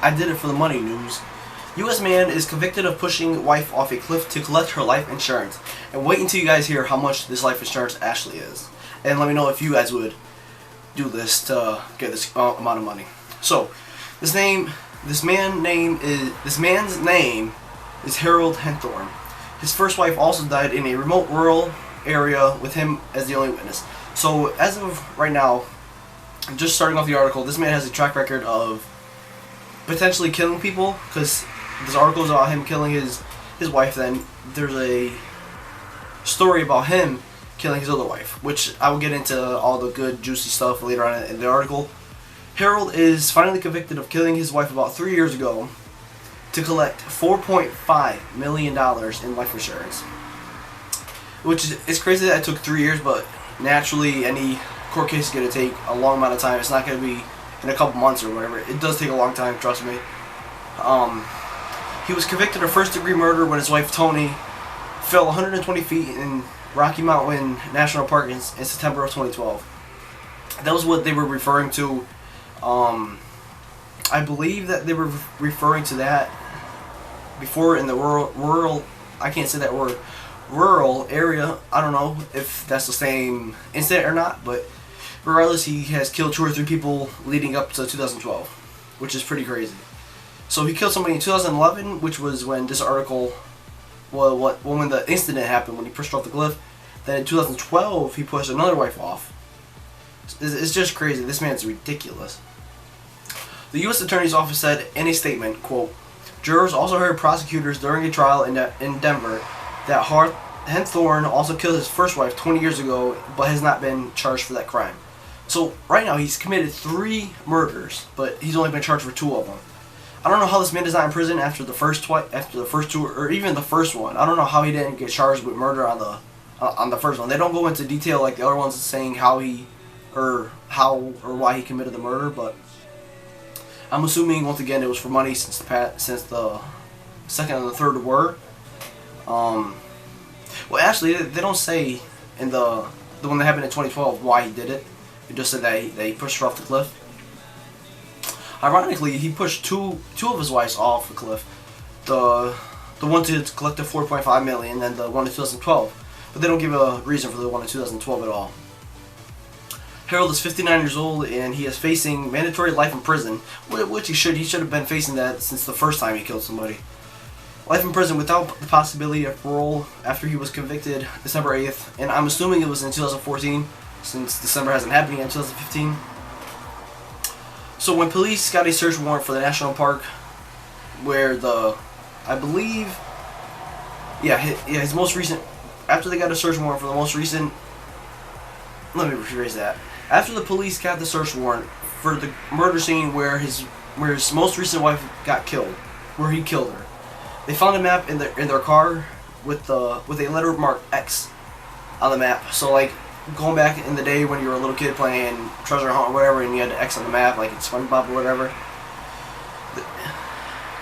I did it for the money news. U.S. man is convicted of pushing wife off a cliff to collect her life insurance. And wait until you guys hear how much this life insurance actually is. And let me know if you guys would do this to get this amount of money. So, this man's name is Harold Henthorne. His first wife also died in a remote rural area with him as the only witness. So, as of right now, just starting off the article, this man has a track record of potentially killing people, because this article is about him killing his wife. Then there's a story about him killing his other wife, which I will get into all the good juicy stuff later on in the article. Harold is finally convicted of killing his wife about 3 years ago to collect $4.5 million in life insurance, which is crazy that it took 3 years, but naturally any court case is going to take a long amount of time. It's not going to be in a couple months or whatever. It does take a long time, trust me. He was convicted of first-degree murder when his wife Toni fell 120 feet in Rocky Mountain National Park in September of 2012. That was what they were referring to. I believe that they were referring to that before in the rural I can't say that word, rural area. I don't know if that's the same incident or not, but regardless, he has killed 2 or 3 people leading up to 2012, which is pretty crazy. So he killed somebody in 2011, which was when this article, when the incident happened, when he pushed off the cliff. Then in 2012, he pushed another wife off. It's just crazy. This man's ridiculous. The U.S. Attorney's Office said in a statement, quote, "Jurors also heard prosecutors during a trial in Denver that Henthorne also killed his first wife 20 years ago, but has not been charged for that crime." So right now he's committed 3 murders, but he's only been charged for 2 of them. I don't know how this man is not in prison after the first 2, or even the first one. I don't know how he didn't get charged with murder on the first one. They don't go into detail like the other ones saying how or why he committed the murder, but I'm assuming once again it was for money since the second and the third were. Well, actually, they don't say in the one that happened in 2012 why he did it. It just said that he pushed her off the cliff. Ironically, he pushed two of his wives off the cliff. The one to collect the $4.5 million, and the one in 2012. But they don't give a reason for the one in 2012 at all. Harold is 59 years old, and he is facing mandatory life in prison, which he should. He should have been facing that since the first time he killed somebody. Life in prison without the possibility of parole after he was convicted December 8th, and I'm assuming it was in 2014, since December hasn't happened yet in 2015. So when police got a search warrant for the national park, where his most recent, after they got a search warrant for the most recent, let me rephrase that. After the police got the search warrant for the murder scene where his most recent wife got killed, where he killed her, they found a map in their car with a letter marked X on the map. So like going back in the day when you were a little kid playing treasure hunt or whatever, and you had an X on the map, like it's SpongeBob or whatever.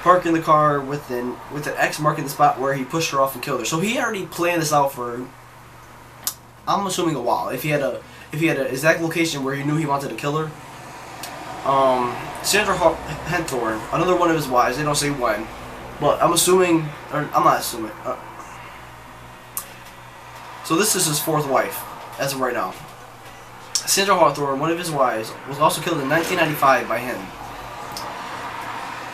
Parking the car with an X marking the spot where he pushed her off and killed her. So he already planned this out for, I'm assuming, a while. If he had an exact location where he knew he wanted to kill her. Sandra Henthorne, another one of his wives, they don't say when, but I'm assuming, or I'm not assuming. So this is his 4th wife, as of right now. Sandra Hawthorne, one of his wives, was also killed in 1995 by him.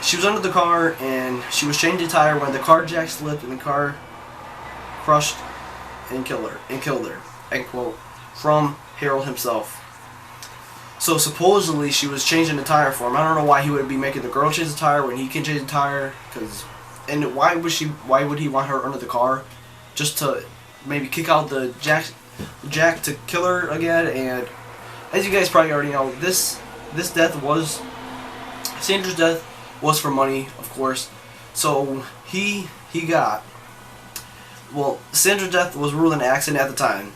She was under the car, and she was changing a tire when the car jack slipped and the car crushed and killed her. End quote. From Harold himself. So supposedly she was changing the tire for him. I don't know why he would be making the girl change the tire when he can change the tire. And why would he want her under the car? Just to maybe kick out the jack to kill her again. And as you guys probably already know, Sandra's death was for money, of course. So he got, well, Sandra's death was ruled an accident at the time.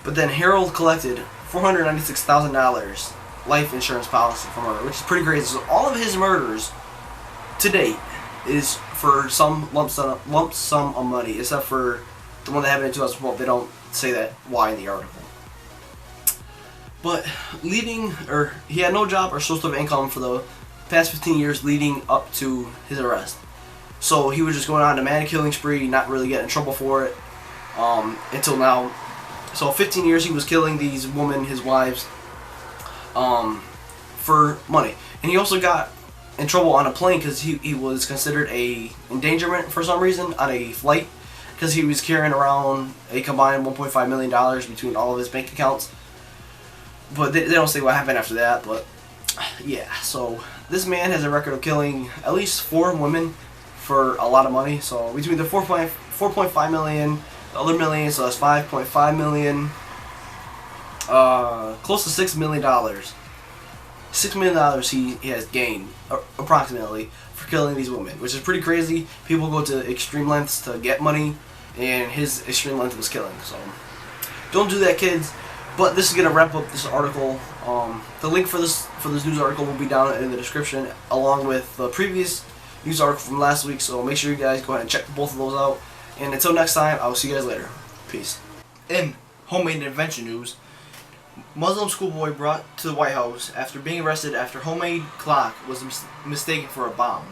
But then Harold collected $496,000 life insurance policy from her, which is pretty crazy. So all of his murders to date is for some lump sum of money, except for the one that happened in 2012. They don't say that why in the article. But he had no job or source of income for the past 15 years leading up to his arrest. So he was just going on a man killing spree, not really getting in trouble for it until now. So 15 years he was killing these women, his wives, for money. And he also got in trouble on a plane because he was considered a endangerment for some reason on a flight, because he was carrying around a combined $1.5 million between all of his bank accounts. But they don't say what happened after that. But yeah, so this man has a record of killing at least 4 women for a lot of money. So between the 4.5 million, the other million, so that's 5.5 million, close to $6 million. $6 million he has gained, approximately, for killing these women, which is pretty crazy. People go to extreme lengths to get money, and his extreme length was killing. So don't do that, kids. But this is gonna wrap up this article. The link for this news article will be down in the description, along with the previous news article from last week. So make sure you guys go ahead and check both of those out. And until next time, I will see you guys later. Peace. In homemade invention news, Muslim schoolboy brought to the White House after being arrested after homemade clock was mistaken for a bomb.